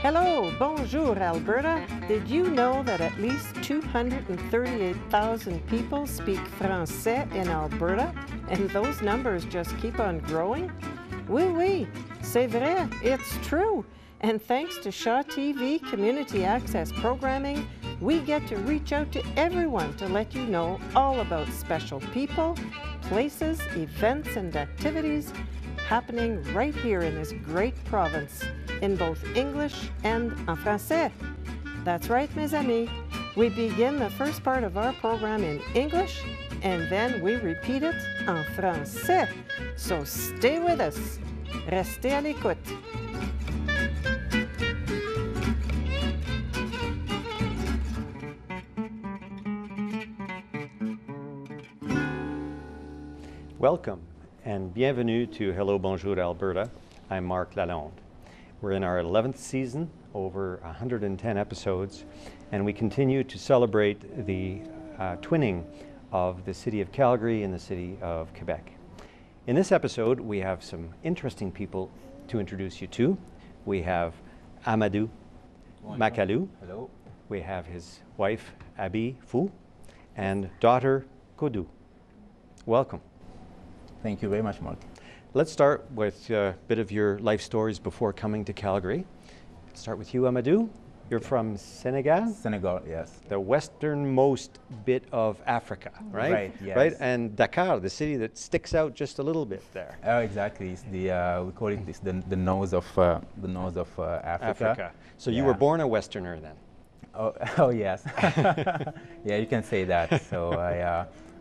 Hello, bonjour, Alberta. Did you know that at least 238,000 people speak Français in Alberta? And those numbers just keep on growing? Oui, oui, c'est vrai, it's true. And thanks to Shaw TV Community Access Programming, we get to reach out to everyone to let you know all about special people, places, events, and activities happening right here in this great province, in both English and en français. That's right, mes amis. We begin the first part of our program in English, and then we repeat it en français. So stay with us. Restez à l'écoute. Welcome and bienvenue to Hello Bonjour Alberta. I'm Marc Lalonde. We're in our 11th season, over 110 episodes, and we continue to celebrate the twinning of the city of Calgary and the city of Quebec. In this episode, we have some interesting people to introduce you to. We have Amadou Makalou. Hello. We have his wife, Abi Fou, and daughter, Codou. Welcome. Thank you very much, Mark. Let's start with a bit of your life stories before coming to Calgary. Let's start with you, Amadou. You're from Senegal? Senegal, yes. The westernmost bit of Africa, right? Right, yes. Right, and Dakar, the city that sticks out just a little bit there. Oh, exactly. It's the we call it this, the nose of Africa. Africa. So you Yeah. were born a Westerner then? Oh yes. Yeah, you can say that. So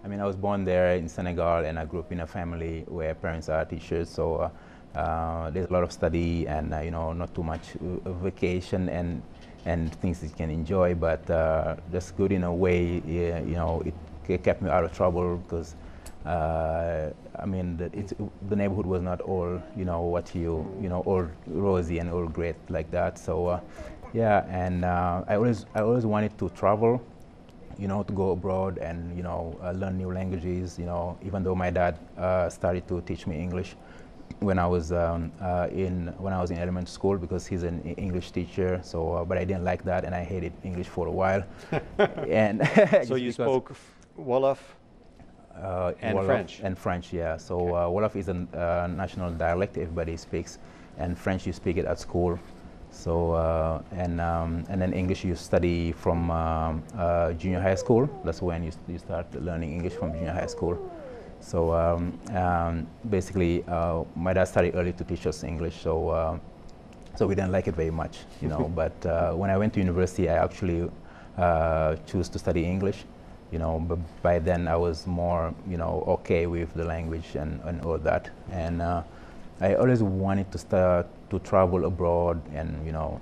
I mean, I was born there in Senegal, and I grew up in a family where parents are teachers. So there's a lot of study, and you know, not too much vacation and things that you can enjoy, but just good in a way. Yeah, you know, it kept me out of trouble because I mean, the neighborhood was not all, you know, all rosy and all great like that. So yeah, and I always wanted to travel, you know, to go abroad and, you know, learn new languages, you know, even though my dad started to teach me English when I was in elementary school, because he's an English teacher. So, but I didn't like that, and I hated English for a while. And so you spoke Wolof and Wolof French? And French, yeah. So Wolof is a national dialect everybody speaks, and French you speak it at school. So and then English you study from junior high school. That's when you start learning English, from junior high school. So basically, my dad started early to teach us English. So so we didn't like it very much, you know. But when I went to university, I actually chose to study English, you know. But by then, I was more, you know, okay with the language and all that. And I always wanted to start to travel abroad and, you know,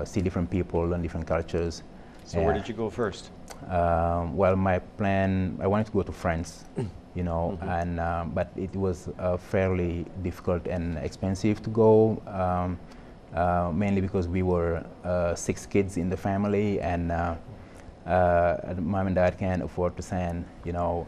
see different people, learn different cultures. So where did you go first? Well, my plan, I wanted to go to France, you know, and but it was fairly difficult and expensive to go, mainly because we were 6 kids in the family, and mom and dad can't afford to send, you know,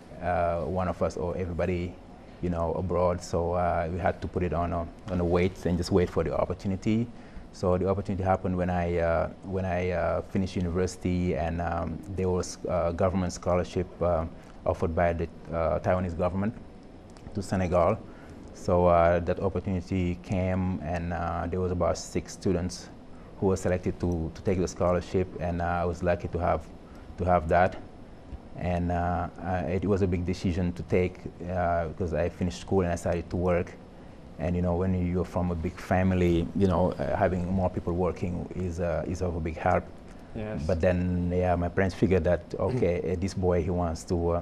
one of us or everybody, you know, abroad. So we had to put it on a wait and just wait for the opportunity. So the opportunity happened when I finished university, and there was a government scholarship offered by the Taiwanese government to Senegal. So that opportunity came, and there was about 6 students who were selected to take the scholarship, and I was lucky to have that. And it was a big decision to take because I finished school and I started to work. And you know, when you're from a big family, you know, having more people working is of a big help. Yes. But then, yeah, my parents figured that, okay, this boy, he wants to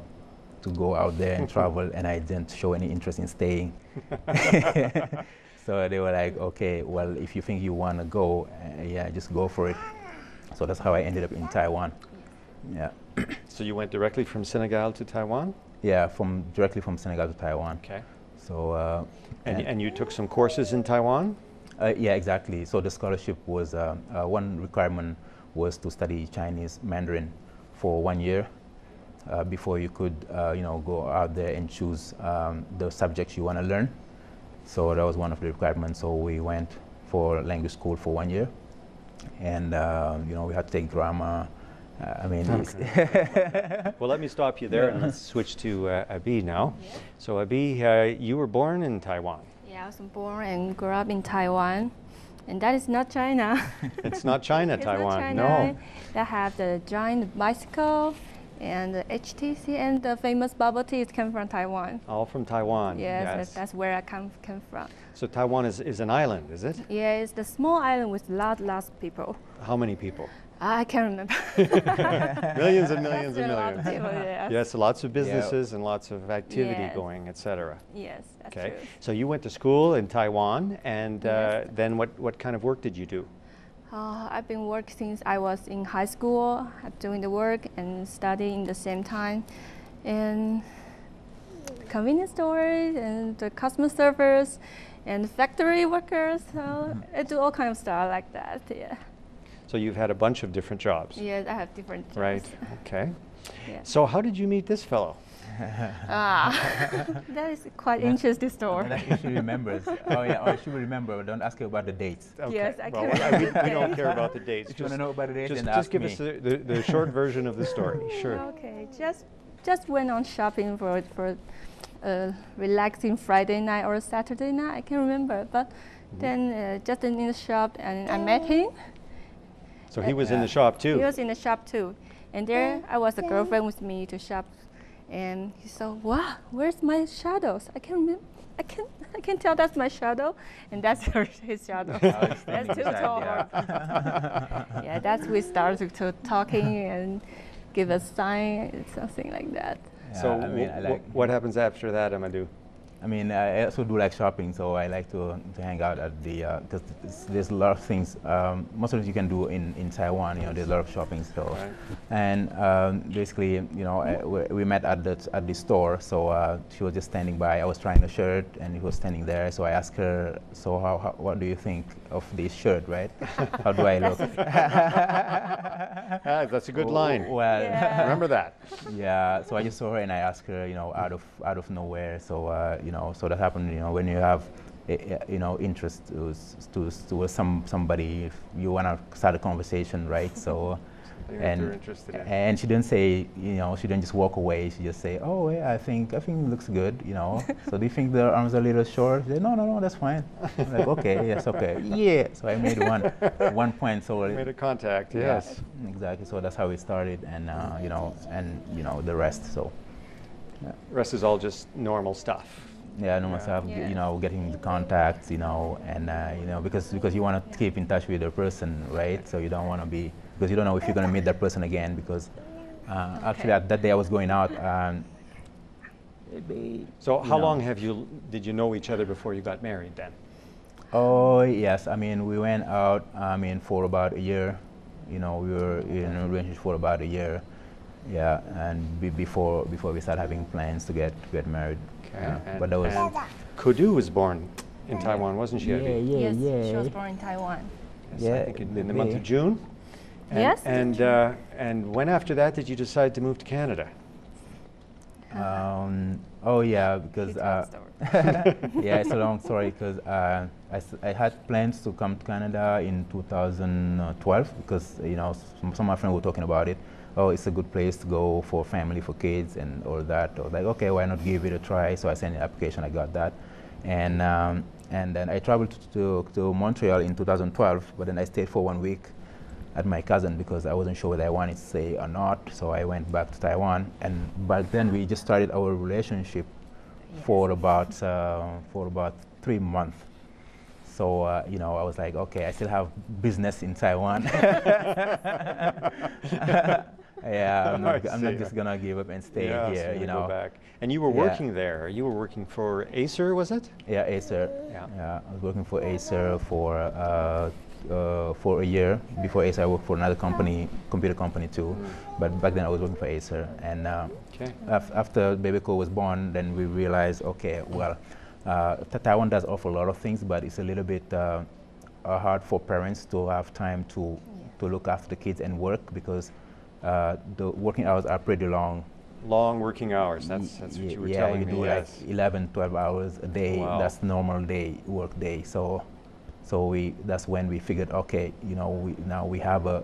go out there and travel, and I didn't show any interest in staying. So they were like, okay, well, if you think you want to go, yeah, just go for it. So that's how I ended up in Taiwan. Yeah. So you went directly from Senegal to Taiwan? Yeah, directly from Senegal to Taiwan. Okay. So and you took some courses in Taiwan? Yeah, exactly. So the scholarship was one requirement was to study Chinese Mandarin for 1 year before you could you know, go out there and choose the subjects you want to learn. So that was one of the requirements. So we went for language school for 1 year. and you know, we had to take drama. I mean, Well, let me stop you there and let's switch to Abi now. Yeah. So Abi, you were born in Taiwan. Yeah, I was born and grew up in Taiwan, and that is not China. It's not China, It's Taiwan. not China. No. They have the giant bicycle and the HTC, and the famous bubble tea is come from Taiwan. All from Taiwan. Yes, that's where I come from. So Taiwan is an island, is it? Yeah, it's the small island with lots of people. How many people? I can't remember. Millions and millions and There are a lot of millions. people, yes. Yes, lots of businesses and lots of activity Yes. going, etc. Yes, that's Okay. true. So you went to school in Taiwan, and Yes. then what kind of work did you do? I've been working since I was in high school, doing the work and studying at the same time, and convenience stores and the customer service and factory workers. So I do all kinds of stuff like that. Yeah. So you've had a bunch of different jobs. Yes, I have different jobs. Right. Okay. Yeah. So how did you meet this fellow? That is quite interesting story. That she remembers. Oh yeah, or she will remember. But don't ask her about the dates. Okay. Yes, I well, can we remember don't the care dates. about the dates. If you want to know about the dates, Just, then just ask give me. us the short version of the story. Sure. Okay, just went on shopping for a relaxing Friday night or Saturday night. I can't remember, but then just in the shop and I met him. So he was in the shop too. He was in the shop too, and there I was a girlfriend with me to shop, and he said, "Wow, where's my shadows? I can't remember. I can tell that's my shadow, and that's his shadow. That's too tall." Yeah, that's we started to talking and give a sign, and something like that. Yeah, So I mean, I like. what happens after that, Amadou? I mean, I also do like shopping, so I like to hang out at the because there's a lot of things. Most of it you can do in Taiwan. You know, there's a lot of shopping. So, Right. and basically, you know, we met at the store. So she was just standing by. I was trying a shirt, and he was standing there. So I asked her, "So what do you think of this shirt? Right? How do I look?" That's a good line. Well, Yeah. Remember that. yeah, so I just saw her and I asked her, you know, out of nowhere. So you know, so that happened. You know, when you have, you know, interest to somebody, you want to start a conversation, right? So, You're interested in. and she didn't say, you know, she didn't just walk away. She just say, "Oh, yeah, I think it looks good," you know. So do you think the arms are a little short? She said, no, that's fine. I'm like, okay, yes, okay, yeah. So I made one point. So Made a contact. yeah, Yes. exactly. So that's how we started, and you know, the rest. So Rest is all just normal stuff. yeah, no myself, Yeah. you know, getting the contacts, you know, and you know, because you want to keep in touch with the person, right? So you don't want to be, because you don't know if you're going to meet that person again. Because actually, that day I was going out. So how know. long did you know each other before you got married then? Oh yes, I mean we went out. I mean for about a year. You know, we were in a relationship for about a year. Yeah, and before we started having plans to get married. Okay. Yeah, but that was Codou was born in Taiwan, wasn't she? Abi? Yes, she was born in Taiwan. Yes, Yeah, I think in the month of June. And, Yes. And when after that did you decide to move to Canada? Oh yeah, because It's a long story. yeah, it's a long story because I had plans to come to Canada in 2012 because you know some of my friends were talking about it. Oh, it's a good place to go for family, for kids, and all that. I was like, okay, why not give it a try? So I sent an application. I got that, and then I traveled to Montreal in 2012. But then I stayed for 1 week at my cousin because I wasn't sure whether I wanted to stay or not. So I went back to Taiwan, and back then we just started our relationship for about 3 months. So you know, I was like, okay, I still have business in Taiwan. Yeah, I'm not just gonna give up and stay Yeah, so here. you You go know. back. And you were Yeah. working there. You were working for Acer, was it? Yeah, Acer. Yeah. Yeah, I was working for Acer for a year. Before Acer, I worked for another company, computer company too. But back then, I was working for Acer. And Okay. after Babyco was born, then we realized, okay, well, Taiwan does offer a lot of things, but it's a little bit hard for parents to have time to look after the kids and work because the working hours are pretty long. Long working hours. That's what you were Yeah, telling you me. do Yes. like 11, 12 hours a day. Wow. That's normal day, work day. So So that's when we figured, okay, now we have a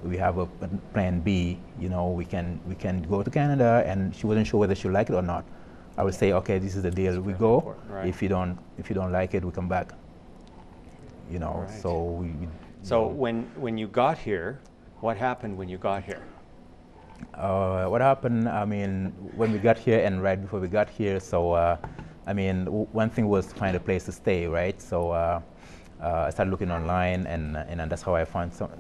plan B. We can go to Canada, and she wasn't sure whether she'll like it or not. I would say, okay, this is the deal. We go. Right. If you don't like it, we come back. Right. So we. So when you got here, what happened when you got here? What happened? I mean, when we got here and right before we got here, so I mean, one thing was to find a place to stay, right? So I started looking online, and that's how I found some,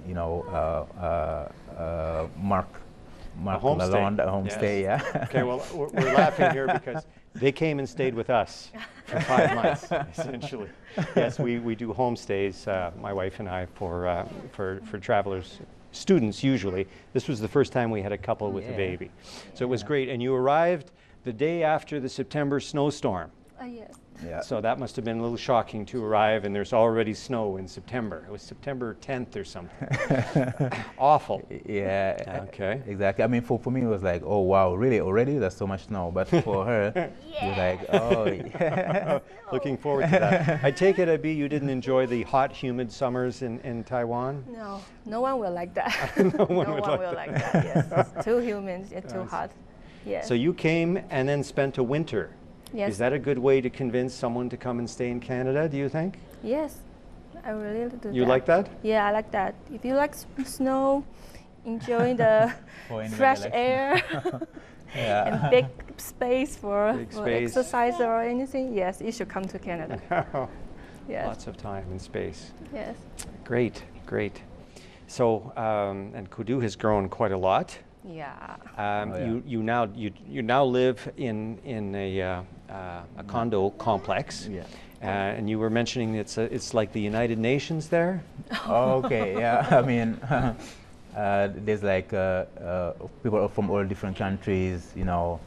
Mark Lalonde, a homestay. Yes. Yeah. Okay, well, we're laughing here because they came and stayed with us for 5 months, essentially. Yes, we do homestays, my wife and I, for travelers, students usually. This was the first time we had a couple with a baby. So it was great. And you arrived the day after the September snowstorm. Yes. Yeah. So that must have been a little shocking to arrive, and there's already snow in September. It was September 10th or something. Awful. Yeah. Okay. Exactly. I mean, for me, it was like, oh wow, really already? There's so much snow. But for her, it was like, oh. Yeah. Looking forward to that. I take it, Abby, you didn't enjoy the hot, humid summers in Taiwan? No, no one will like that. No one no would one like will that. like that. Yes, it's too humid, it's too Yes. hot. Yes. So you came and then spent a winter. Yes. Is that a good way to convince someone to come and stay in Canada, do you think? Yes, I really do. You like that? Yeah, I like that. If you like snow, enjoying the fresh air and big space for exercise or anything, yes, you should come to Canada. Yes. Lots of time and space. Yes. Great, great. So, and Codou has grown quite a lot. Yeah. You now live in a condo complex. Yeah. And you were mentioning it's like the United Nations there? Okay, yeah. I mean, there's like people from all different countries, all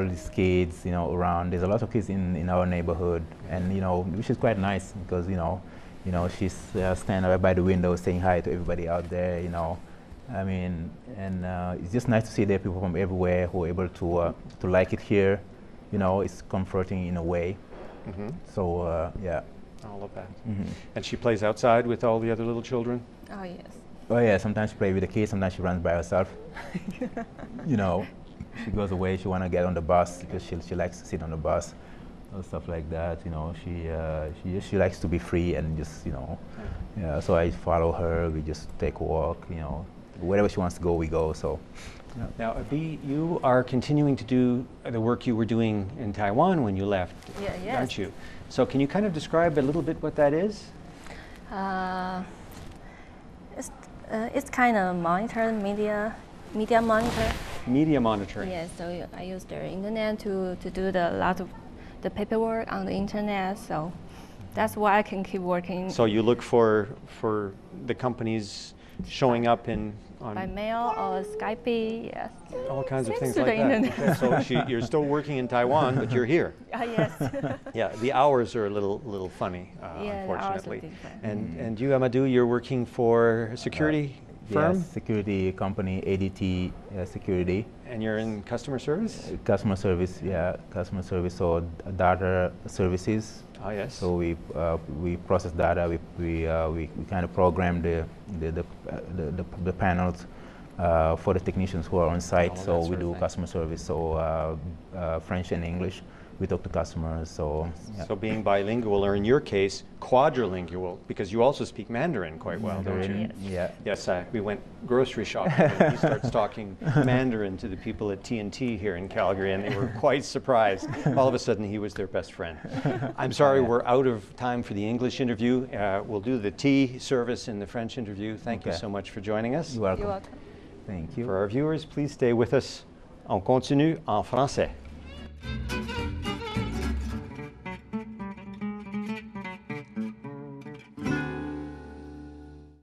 these kids, around. There's a lot of kids in our neighborhood, and which is quite nice because she's standing right by the window saying hi to everybody out there, I mean, and it's just nice to see there people from everywhere who are able to like it here. It's comforting in a way. Mm-hmm. So yeah. I love that. Mm-hmm. And she plays outside with all the other little children? Oh yes. Oh yeah. Sometimes she plays with the kids. Sometimes she runs by herself. She goes away. She wanna get on the bus because she likes to sit on the bus, or stuff like that. She likes to be free and just Yeah. So I follow her. We just take a walk. Wherever she wants to go, we go. So. Yeah. Now, Abby, you are continuing to do the work you were doing in Taiwan when you left, aren't you? So can you kind of describe a little bit what that is? It's kind of media monitor. Media monitoring. Yes, so I use the internet to do a lot of the paperwork on the internet. So that's why I can keep working. So you look for the companies showing up by mail or Skype, yes. All kinds of things to like the that. internet. Okay, so you're still working in Taiwan, but you're here. Yes. Yeah, the hours are a little funny, Yeah, unfortunately. the hours are different. And you, Amadou, you're working for a security firm? Yes, security company, ADT Security. And you're in customer service? Customer service, yeah, customer service, so data services. Oh, yes. So we process data. We kind of program the panels for the technicians who are on site. So we do customer service. So French and English. We talk to customers. So yeah. So being bilingual, or in your case, quadrilingual, because you also speak Mandarin quite well, don't you? Yeah. Yes, we went grocery shopping and he starts talking Mandarin to the people at T&T here in Calgary, and they were quite surprised. All of a sudden, he was their best friend. I'm sorry, we're out of time for the English interview. We'll do the tea service in the French interview. Thank you so much for joining us. You're welcome. You're welcome. Thank you. For our viewers, please stay with us. On continue en français.